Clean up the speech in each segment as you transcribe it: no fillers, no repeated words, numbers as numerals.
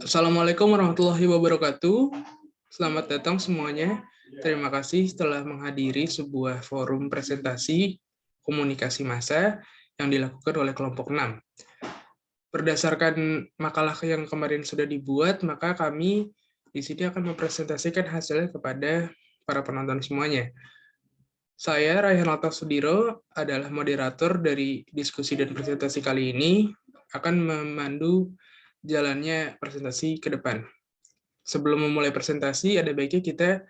Assalamualaikum warahmatullahi wabarakatuh. Selamat datang semuanya. Terima kasih telah menghadiri sebuah forum presentasi komunikasi massa yang dilakukan oleh kelompok 6. Berdasarkan makalah yang kemarin sudah dibuat, maka kami di sini akan mempresentasikan hasilnya kepada para penonton semuanya. Saya, Raihan Altasudiro, adalah moderator dari diskusi dan presentasi kali ini, akan memandu jalannya presentasi ke depan. Sebelum memulai presentasi, ada baiknya kita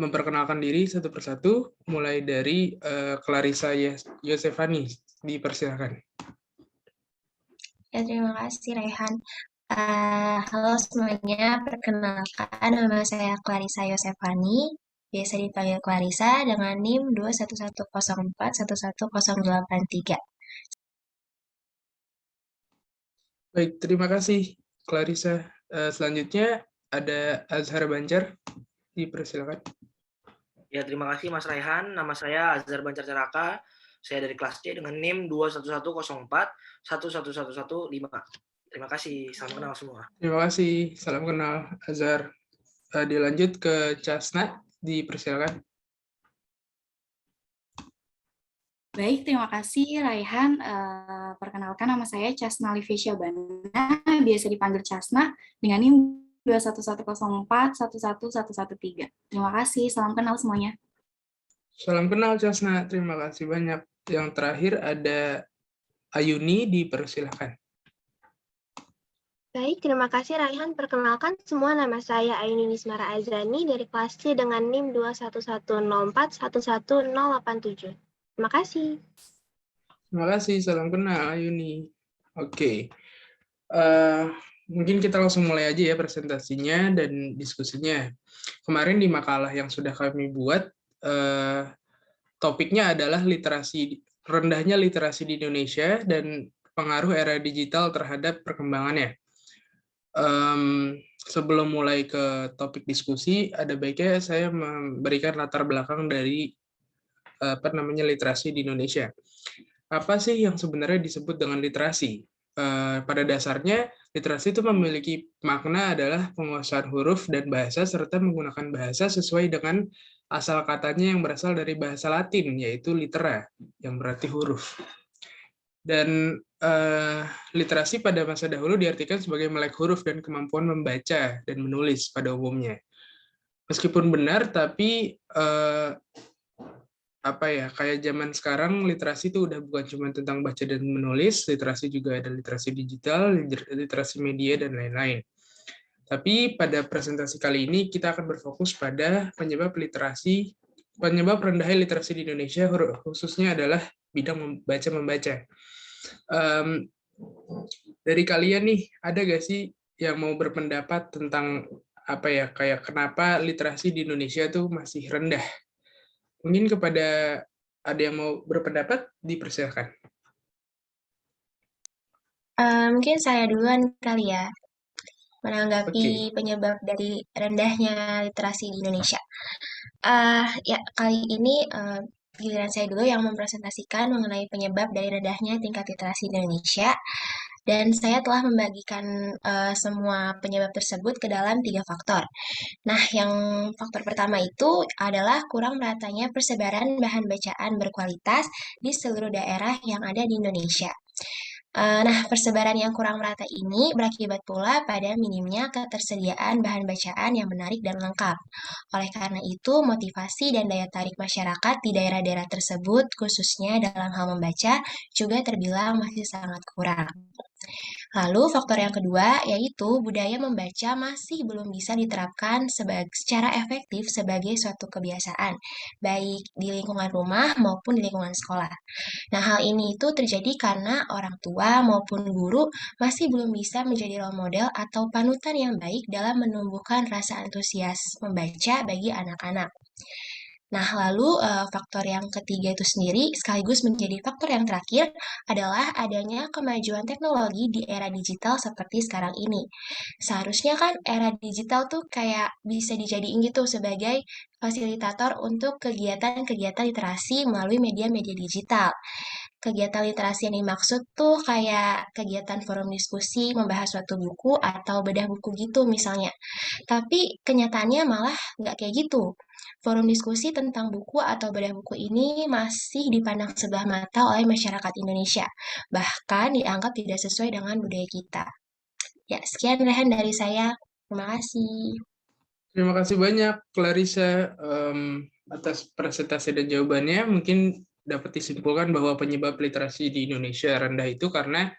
memperkenalkan diri satu persatu, mulai dari Clarissa Yosefani. Dipersilakan. Ya, terima kasih, Raihan. Halo semuanya, perkenalkan nama saya Clarissa Yosefani, biasa dipanggil Clarissa dengan NIM 21104111083. Baik, terima kasih, Clarissa. Selanjutnya ada Azhar Banjar. Dipersilakan. Ya, terima kasih Mas Raihan. Nama saya Azhar Bancar Caraka. Saya dari kelas C dengan NIM 21104111115. Terima kasih. Salam kenal semua. Terima kasih. Salam kenal, Azhar. Dilanjut ke Casna. Dipersilakan. Baik, terima kasih Raihan. Perkenalkan nama saya Casna Livesya Bana, biasa dipanggil Casna, dengan NIM 21104111113. Terima kasih, salam kenal semuanya. Salam kenal, Casna. Terima kasih banyak. Yang terakhir ada Ayuni. Dipersilakan. Baik, terima kasih Raihan. Perkenalkan semua, nama saya Ayuni Nismara Azani dari kelas C dengan NIM 21104111087. Terima kasih. Terima kasih, salam kenal Ayuni. Oke. Mungkin kita langsung mulai aja ya presentasinya dan diskusinya. Kemarin di makalah yang sudah kami buat, topiknya adalah rendahnya literasi di Indonesia dan pengaruh era digital terhadap perkembangannya. Sebelum mulai ke topik diskusi, ada baiknya saya memberikan latar belakang dari literasi di Indonesia. Apa sih yang sebenarnya disebut dengan literasi? Pada dasarnya, literasi itu memiliki makna adalah penguasaan huruf dan bahasa serta menggunakan bahasa sesuai dengan asal katanya yang berasal dari bahasa Latin, yaitu litera, yang berarti huruf. Dan literasi pada masa dahulu diartikan sebagai melek huruf dan kemampuan membaca dan menulis pada umumnya. Meskipun benar, tapi kayak zaman sekarang literasi itu udah bukan cuma tentang baca dan menulis, literasi juga ada literasi digital, literasi media, dan lain-lain. Tapi pada presentasi kali ini kita akan berfokus pada penyebab rendahnya literasi di Indonesia, khususnya adalah bidang baca-membaca. Dari kalian nih, ada nggak sih yang mau berpendapat tentang kayak kenapa literasi di Indonesia tuh masih rendah? Mungkin kepada ada yang mau berpendapat, dipersilakan. Mungkin saya duluan kali ya, menanggapi penyebab dari rendahnya literasi di Indonesia. Ya, kali ini giliran saya dulu yang mempresentasikan mengenai penyebab dari rendahnya tingkat literasi di Indonesia. Dan saya telah membagikan semua penyebab tersebut ke dalam 3 faktor. Nah, yang faktor pertama itu adalah kurang meratanya persebaran bahan bacaan berkualitas di seluruh daerah yang ada di Indonesia. Nah, persebaran yang kurang merata ini berakibat pula pada minimnya ketersediaan bahan bacaan yang menarik dan lengkap. Oleh karena itu, motivasi dan daya tarik masyarakat di daerah-daerah tersebut, khususnya dalam hal membaca, juga terbilang masih sangat kurang. Lalu faktor yang kedua yaitu budaya membaca masih belum bisa diterapkan secara efektif sebagai suatu kebiasaan, baik di lingkungan rumah maupun di lingkungan sekolah. Nah, hal ini itu terjadi karena orang tua maupun guru masih belum bisa menjadi role model atau panutan yang baik dalam menumbuhkan rasa antusias membaca bagi anak-anak. Nah, lalu faktor yang ketiga itu sendiri sekaligus menjadi faktor yang terakhir adalah adanya kemajuan teknologi di era digital seperti sekarang ini. Seharusnya kan era digital tuh kayak bisa dijadiin gitu sebagai fasilitator untuk kegiatan-kegiatan literasi melalui media-media digital. kegiatan literasi yang dimaksud tuh kayak kegiatan forum diskusi, membahas suatu buku, atau bedah buku gitu misalnya. Tapi kenyataannya malah nggak kayak gitu. Forum diskusi tentang buku atau bedah buku ini masih dipandang sebelah mata oleh masyarakat Indonesia. Bahkan dianggap tidak sesuai dengan budaya kita. Ya, sekian Rehan dari saya. Terima kasih. Terima kasih banyak, Clarissa, atas presentasi dan jawabannya. Mungkin dapat disimpulkan bahwa penyebab literasi di Indonesia rendah itu karena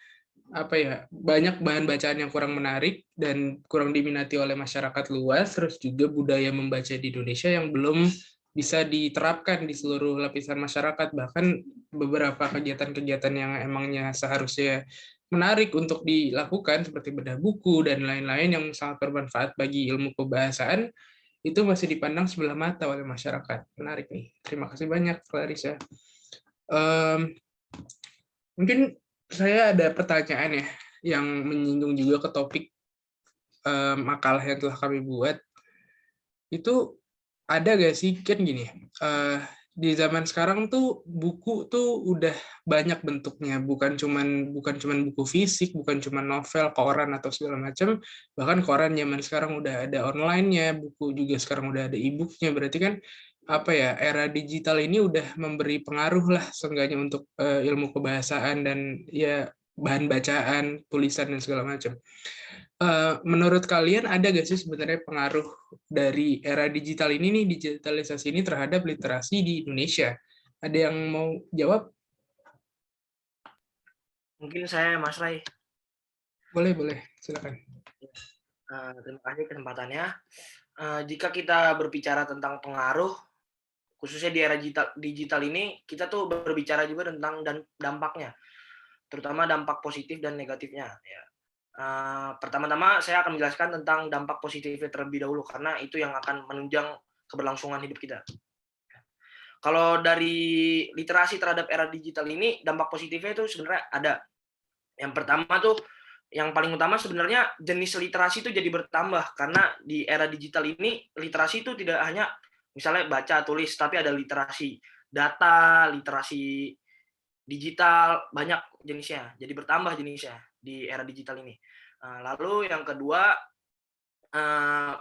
banyak bahan bacaan yang kurang menarik dan kurang diminati oleh masyarakat luas, terus juga budaya membaca di Indonesia yang belum bisa diterapkan di seluruh lapisan masyarakat. Bahkan beberapa kegiatan-kegiatan yang emangnya seharusnya menarik untuk dilakukan seperti bedah buku dan lain-lain yang sangat bermanfaat bagi ilmu kebahasaan itu masih dipandang sebelah mata oleh masyarakat. Menarik nih. Terima kasih banyak, Clarissa. Mungkin saya ada pertanyaan ya yang menyinggung juga ke topik makalah yang telah kami buat. Itu ada gak sih, kan gini, di zaman sekarang tuh buku tuh udah banyak bentuknya, bukan cuman buku fisik, bukan cuman novel, koran atau segala macam. Bahkan koran zaman sekarang udah ada online-nya, buku juga sekarang udah ada e-book-nya. Berarti kan era digital ini udah memberi pengaruh lah seenggaknya untuk ilmu kebahasaan dan ya bahan bacaan, tulisan dan segala macam. Menurut kalian ada gak sih sebenarnya pengaruh dari era digital ini nih, digitalisasi ini terhadap literasi di Indonesia? Ada yang mau jawab? Mungkin saya, Mas Rai. Boleh, silakan. Terima kasih kesempatannya. Jika kita berbicara tentang pengaruh, khususnya di era digital ini, kita tuh berbicara juga tentang dampaknya, terutama dampak positif dan negatifnya. Ya. Pertama-tama saya akan menjelaskan tentang dampak positifnya terlebih dahulu, karena itu yang akan menunjang keberlangsungan hidup kita. Kalau dari literasi terhadap era digital ini, dampak positifnya itu sebenarnya ada. Yang pertama tuh, yang paling utama sebenarnya jenis literasi itu jadi bertambah, karena di era digital ini literasi itu tidak hanya misalnya baca, tulis, tapi ada literasi data, literasi digital, banyak jenisnya. Jadi bertambah jenisnya di era digital ini. Lalu yang kedua,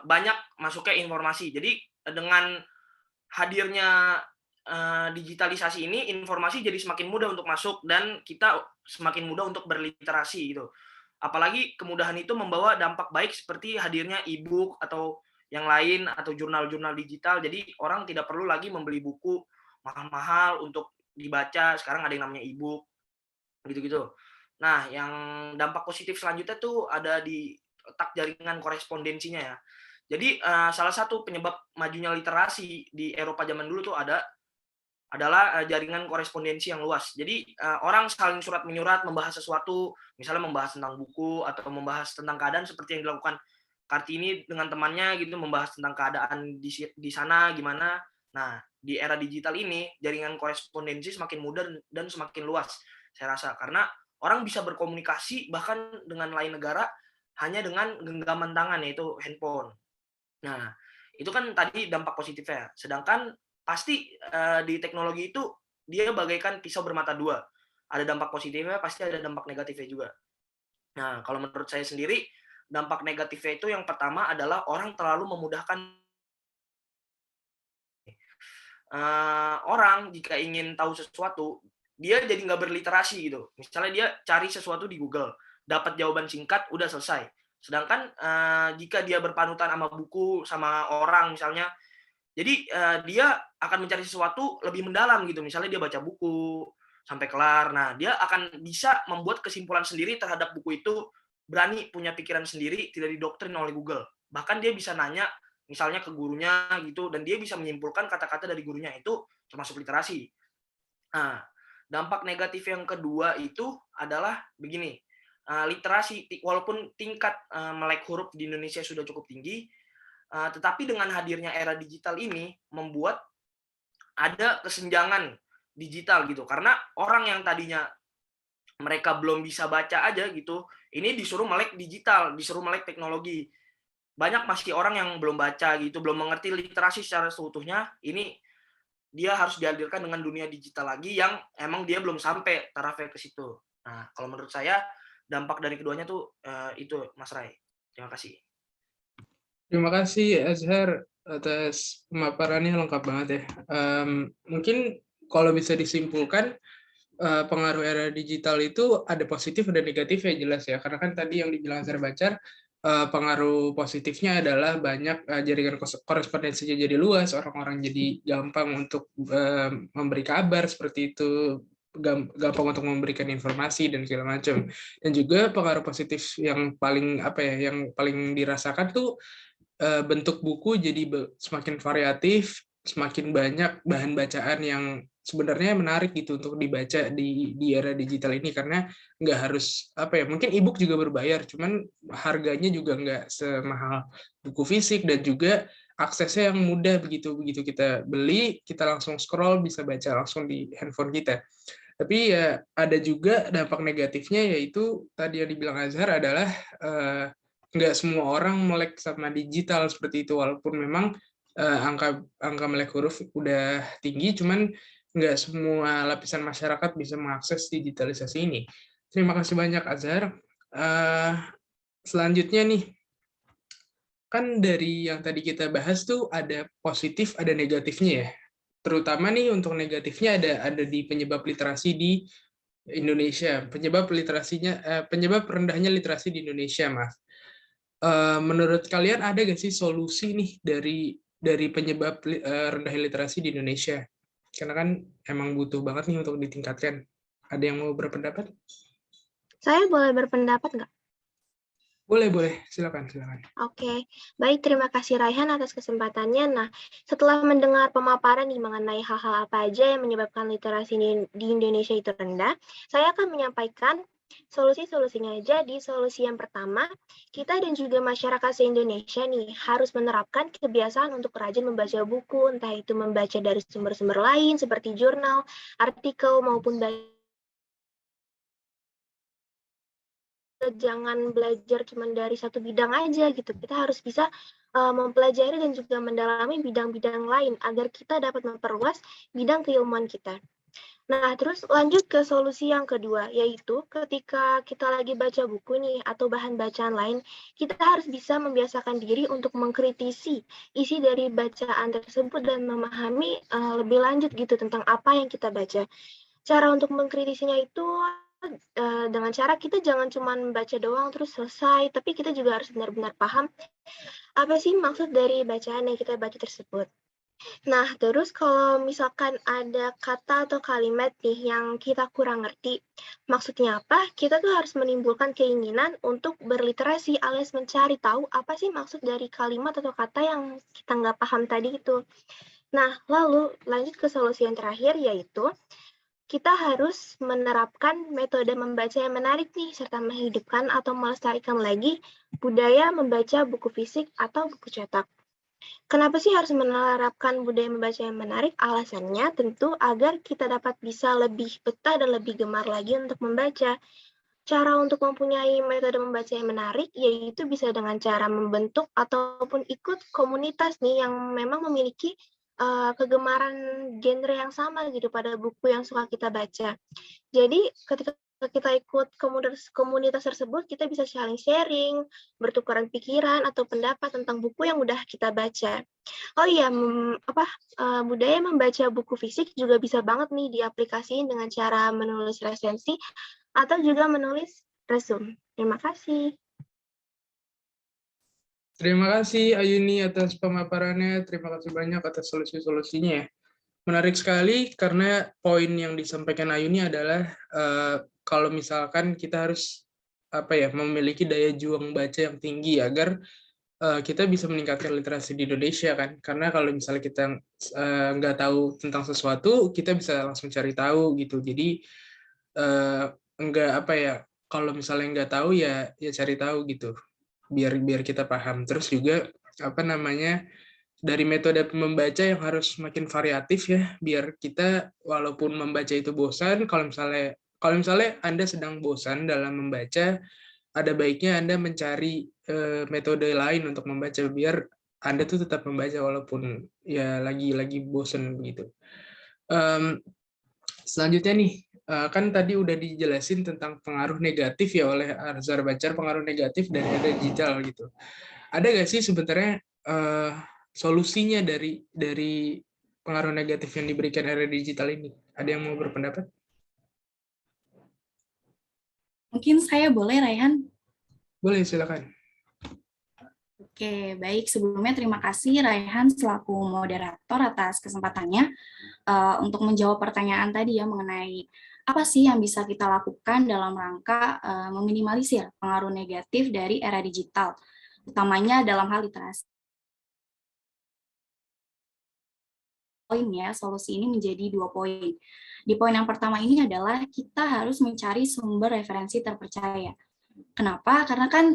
banyak masuknya informasi. Jadi dengan hadirnya digitalisasi ini, informasi jadi semakin mudah untuk masuk dan kita semakin mudah untuk berliterasi gitu. Apalagi kemudahan itu membawa dampak baik seperti hadirnya e-book atau yang lain atau jurnal-jurnal digital. Jadi orang tidak perlu lagi membeli buku mahal-mahal untuk dibaca. Sekarang ada yang namanya e-book gitu-gitu. Nah, yang dampak positif selanjutnya tuh ada di letak jaringan korespondensinya ya. Jadi salah satu penyebab majunya literasi di Eropa zaman dulu tuh adalah jaringan korespondensi yang luas. Jadi orang saling surat menyurat membahas sesuatu, misalnya membahas tentang buku atau membahas tentang keadaan seperti yang dilakukan Kartini dengan temannya gitu, membahas tentang keadaan di sana gimana. Nah, di era digital ini jaringan korespondensi semakin mudah dan semakin luas saya rasa, karena orang bisa berkomunikasi bahkan dengan lain negara hanya dengan genggaman tangan, yaitu handphone. Nah, itu kan tadi dampak positifnya. Sedangkan pasti di teknologi itu dia bagaikan pisau bermata dua. Ada dampak positifnya, pasti ada dampak negatifnya juga. Nah, kalau menurut saya sendiri, dampak negatifnya itu yang pertama adalah orang terlalu memudahkan orang jika ingin tahu sesuatu, dia jadi nggak berliterasi gitu. Misalnya dia cari sesuatu di Google, dapat jawaban singkat, udah selesai. Sedangkan jika dia berpanutan sama buku, sama orang misalnya, jadi dia akan mencari sesuatu lebih mendalam gitu. Misalnya dia baca buku sampai kelar, nah dia akan bisa membuat kesimpulan sendiri terhadap buku itu, berani punya pikiran sendiri, tidak didoktrin oleh Google. Bahkan dia bisa nanya misalnya ke gurunya gitu, dan dia bisa menyimpulkan kata-kata dari gurunya, itu termasuk literasi. Nah, dampak negatif yang kedua itu adalah begini, literasi walaupun tingkat melek huruf di Indonesia sudah cukup tinggi, tetapi dengan hadirnya era digital ini membuat ada kesenjangan digital gitu, karena orang yang tadinya mereka belum bisa baca aja gitu, ini disuruh melek digital, disuruh melek teknologi. Banyak masih orang yang belum baca gitu, belum mengerti literasi secara seutuhnya. Ini dia harus dihadirkan dengan dunia digital lagi yang emang dia belum sampai tarafnya ke situ. Nah, kalau menurut saya dampak dari keduanya tuh itu Mas Rai. Terima kasih. Terima kasih Azhar atas pemaparannya lengkap banget ya. Mungkin kalau bisa disimpulkan, pengaruh era digital itu ada positif ada negatif ya jelas ya. Karena kan tadi yang dibilang Azhar Bacar, pengaruh positifnya adalah banyak jaringan korespondensinya jadi luas, orang-orang jadi gampang untuk memberi kabar seperti itu, gampang untuk memberikan informasi dan segala macam. Dan juga pengaruh positif yang paling yang paling dirasakan tuh bentuk buku jadi semakin variatif, semakin banyak bahan bacaan yang sebenarnya menarik gitu untuk dibaca di era digital ini, karena nggak harus mungkin ebook juga berbayar, cuman harganya juga nggak semahal buku fisik, dan juga aksesnya yang mudah, begitu kita beli kita langsung scroll bisa baca langsung di handphone kita. Tapi ya ada juga dampak negatifnya, yaitu tadi yang dibilang Azhar adalah nggak semua orang melek sama digital seperti itu, walaupun memang angka melek huruf udah tinggi, cuman nggak semua lapisan masyarakat bisa mengakses digitalisasi ini. Terima kasih banyak Azhar. Selanjutnya nih, kan dari yang tadi kita bahas tuh ada positif ada negatifnya ya. Terutama nih untuk negatifnya ada di penyebab literasi di Indonesia, penyebab rendahnya literasi di Indonesia, Mas. Menurut kalian ada nggak sih solusi nih dari penyebab rendah literasi di Indonesia? Karena kan emang butuh banget nih untuk ditingkatkan. Ada yang mau berpendapat? Saya boleh berpendapat nggak? Boleh. Silakan. Oke, baik, terima kasih Raihan atas kesempatannya. Nah, setelah mendengar pemaparan nih mengenai hal-hal apa aja yang menyebabkan literasi di Indonesia itu rendah, saya akan menyampaikan solusi-solusinya. Jadi, solusi yang pertama, kita dan juga masyarakat se-Indonesia nih harus menerapkan kebiasaan untuk rajin membaca buku, entah itu membaca dari sumber-sumber lain seperti jurnal, artikel, maupun jangan belajar cuma dari satu bidang aja gitu. Kita harus bisa mempelajari dan juga mendalami bidang-bidang lain agar kita dapat memperluas bidang keilmuan kita. Nah, terus lanjut ke solusi yang kedua, yaitu ketika kita lagi baca buku nih atau bahan bacaan lain, kita harus bisa membiasakan diri untuk mengkritisi isi dari bacaan tersebut dan memahami lebih lanjut gitu tentang apa yang kita baca. Cara untuk mengkritisinya itu dengan cara kita jangan cuma membaca doang terus selesai, tapi kita juga harus benar-benar paham apa sih maksud dari bacaan yang kita baca tersebut. Nah, terus kalau misalkan ada kata atau kalimat nih yang kita kurang ngerti, maksudnya apa, kita tuh harus menimbulkan keinginan untuk berliterasi alias mencari tahu apa sih maksud dari kalimat atau kata yang kita nggak paham tadi itu. Nah, lalu lanjut ke solusi yang terakhir, yaitu kita harus menerapkan metode membaca yang menarik nih, serta menghidupkan atau melestarikan lagi budaya membaca buku fisik atau buku cetak. Kenapa sih harus menerapkan budaya membaca yang menarik? Alasannya tentu agar kita dapat bisa lebih betah dan lebih gemar lagi untuk membaca. Cara untuk mempunyai metode membaca yang menarik yaitu bisa dengan cara membentuk ataupun ikut komunitas nih yang memang memiliki kegemaran genre yang sama gitu pada buku yang suka kita baca. Jadi ketika kita ikut komunitas tersebut, kita bisa saling sharing, bertukaran pikiran atau pendapat tentang buku yang udah kita baca. Oh iya, budaya membaca buku fisik juga bisa banget nih diaplikasiin dengan cara menulis resensi atau juga menulis resume. Terima kasih. Terima kasih Ayuni atas pemaparannya, terima kasih banyak atas solusi-solusinya ya. Menarik sekali karena poin yang disampaikan Ayuni adalah kalau misalkan kita harus memiliki daya juang baca yang tinggi agar kita bisa meningkatkan literasi di Indonesia kan. Karena kalau misalnya kita nggak tahu tentang sesuatu, kita bisa langsung cari tahu gitu. Jadi kalau misalnya nggak tahu ya cari tahu gitu. Biar kita paham. Terus juga dari metode membaca yang harus makin variatif ya, biar kita walaupun membaca itu bosan, kalau misalnya Anda sedang bosan dalam membaca, ada baiknya Anda mencari metode lain untuk membaca biar Anda tuh tetap membaca walaupun ya lagi bosen begitu. Selanjutnya nih, kan tadi udah dijelasin tentang pengaruh negatif ya oleh Azhar Bacar, pengaruh negatif dari era digital gitu. Ada nggak sih sebenarnya solusinya dari pengaruh negatif yang diberikan era digital ini? Ada yang mau berpendapat? Mungkin saya boleh, Raihan? Boleh, silakan. Oke, baik. Sebelumnya terima kasih Raihan selaku moderator atas kesempatannya untuk menjawab pertanyaan tadi ya mengenai apa sih yang bisa kita lakukan dalam rangka meminimalisir pengaruh negatif dari era digital, utamanya dalam hal literasi. Poinnya, solusi ini menjadi 2 poin. Di poin yang pertama ini adalah kita harus mencari sumber referensi terpercaya. Kenapa? Karena kan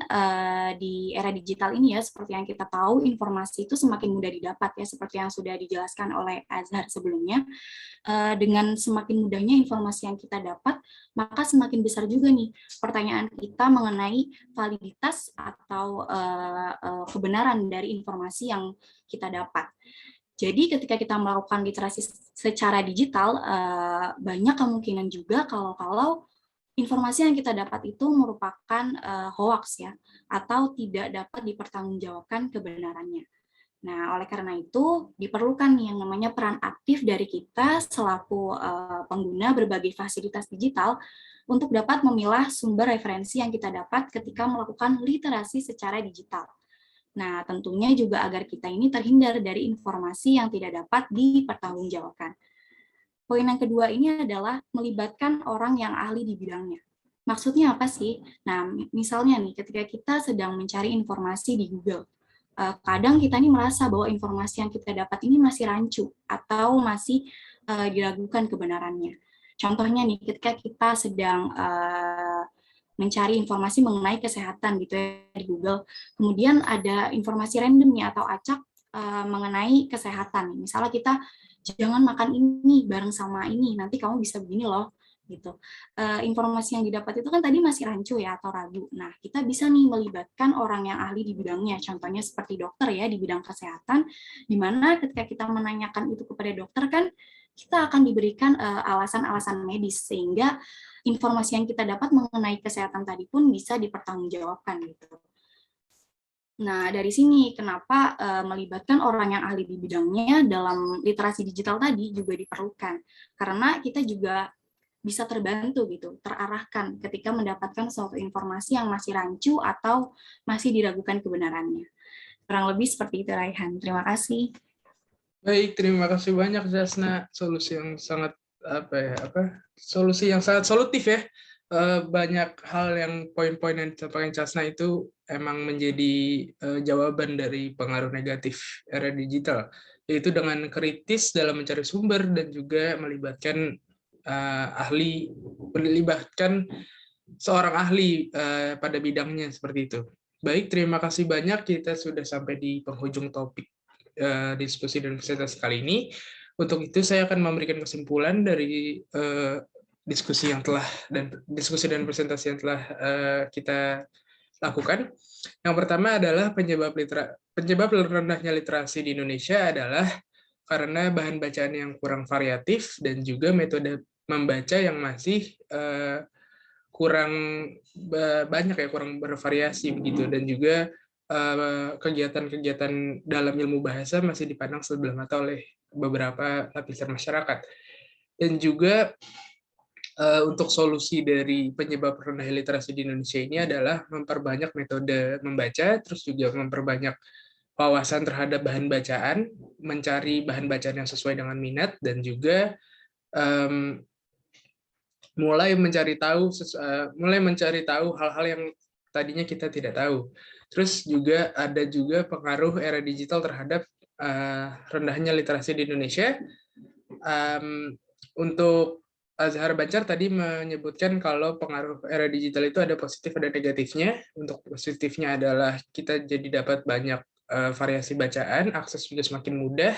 di era digital ini ya, seperti yang kita tahu, informasi itu semakin mudah didapat ya, seperti yang sudah dijelaskan oleh Azhar sebelumnya. Dengan semakin mudahnya informasi yang kita dapat, maka semakin besar juga nih pertanyaan kita mengenai validitas atau kebenaran dari informasi yang kita dapat. Jadi ketika kita melakukan literasi secara digital, banyak kemungkinan juga kalau informasi yang kita dapat itu merupakan hoax ya, atau tidak dapat dipertanggungjawabkan kebenarannya. Nah, oleh karena itu diperlukan nih yang namanya peran aktif dari kita selaku pengguna berbagai fasilitas digital untuk dapat memilah sumber referensi yang kita dapat ketika melakukan literasi secara digital. Nah, tentunya juga agar kita ini terhindar dari informasi yang tidak dapat dipertanggungjawabkan. Poin yang kedua ini adalah melibatkan orang yang ahli di bidangnya. Maksudnya apa sih? Nah, misalnya nih, ketika kita sedang mencari informasi di Google, kadang kita ini merasa bahwa informasi yang kita dapat ini masih rancu atau masih diragukan kebenarannya. Contohnya nih, ketika kita sedang mencari informasi mengenai kesehatan gitu ya di Google, kemudian ada informasi random nih atau acak mengenai kesehatan. Misalnya kita jangan makan ini bareng sama ini, nanti kamu bisa begini loh, gitu. Informasi yang didapat itu kan tadi masih rancu ya atau ragu. Nah, kita bisa nih melibatkan orang yang ahli di bidangnya, contohnya seperti dokter ya di bidang kesehatan, di mana ketika kita menanyakan itu kepada dokter kan kita akan diberikan alasan-alasan medis sehingga informasi yang kita dapat mengenai kesehatan tadi pun bisa dipertanggungjawabkan gitu. Nah, dari sini kenapa melibatkan orang yang ahli di bidangnya dalam literasi digital tadi juga diperlukan. Karena kita juga bisa terbantu gitu, terarahkan ketika mendapatkan suatu informasi yang masih rancu atau masih diragukan kebenarannya. Kurang lebih seperti itu, Raihan. Terima kasih. Baik, terima kasih banyak Jasna. Solusi yang sangat solusi yang sangat solutif ya. Banyak hal yang poin-poin yang disampaikan Jasna itu emang menjadi jawaban dari pengaruh negatif era digital, yaitu dengan kritis dalam mencari sumber dan juga melibatkan melibatkan seorang ahli pada bidangnya seperti itu. Baik, terima kasih banyak. Kita sudah sampai di penghujung topik diskusi dan presentasi kali ini. Untuk itu saya akan memberikan kesimpulan dari diskusi dan presentasi yang telah kita lakukan. Yang pertama adalah penyebab rendahnya literasi di Indonesia adalah karena bahan bacaan yang kurang variatif dan juga metode membaca yang masih kurang banyak ya, kurang bervariasi begitu, dan juga kegiatan-kegiatan dalam ilmu bahasa masih dipandang sebelah mata oleh beberapa lapisan masyarakat. Dan juga untuk solusi dari penyebab rendah literasi di Indonesia ini adalah memperbanyak metode membaca, terus juga memperbanyak wawasan terhadap bahan bacaan, mencari bahan bacaan yang sesuai dengan minat, dan juga mulai mencari tahu hal-hal yang tadinya kita tidak tahu. Terus juga ada juga pengaruh era digital terhadap rendahnya literasi di Indonesia. Untuk Azhar Bacar tadi menyebutkan kalau pengaruh era digital itu ada positif ada negatifnya. Untuk positifnya adalah kita jadi dapat banyak variasi bacaan, akses juga semakin mudah,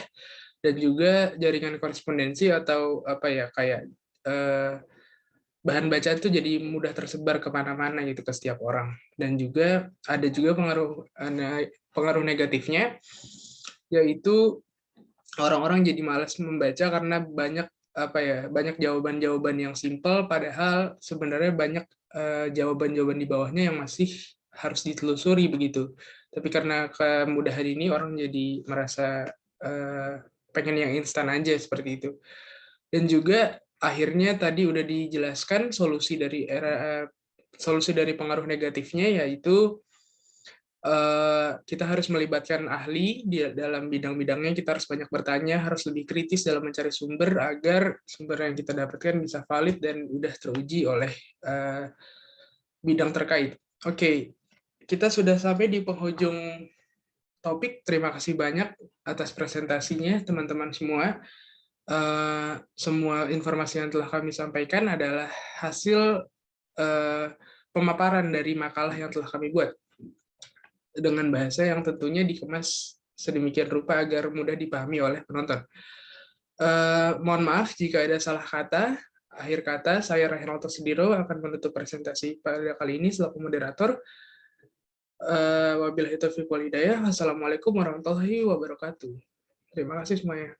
dan juga jaringan korespondensi atau bahan bacaan itu jadi mudah tersebar kemana-mana gitu ke setiap orang. Dan juga ada juga pengaruh pengaruh negatifnya, yaitu orang-orang jadi malas membaca karena banyak jawaban-jawaban yang simpel, padahal sebenarnya banyak jawaban-jawaban di bawahnya yang masih harus ditelusuri begitu. Tapi karena kemudahan ini orang jadi merasa pengen yang instan aja seperti itu. Dan juga akhirnya tadi udah dijelaskan solusi dari pengaruh negatifnya, yaitu kita harus melibatkan ahli di dalam bidang-bidangnya, kita harus banyak bertanya, harus lebih kritis dalam mencari sumber agar sumber yang kita dapatkan bisa valid dan udah teruji oleh bidang terkait. Oke, kita sudah sampai di penghujung topik. Terima kasih banyak atas presentasinya, teman-teman semua. Semua informasi yang telah kami sampaikan adalah hasil pemaparan dari makalah yang telah kami buat dengan bahasa yang tentunya dikemas sedemikian rupa agar mudah dipahami oleh penonton. Mohon maaf jika ada salah kata. Akhir kata, saya Rahenalto Sudiro akan menutup presentasi pada kali ini selaku moderator. Wabillahi taufiq wal hidayah. Wassalamualaikum warahmatullahi wabarakatuh. Terima kasih semuanya.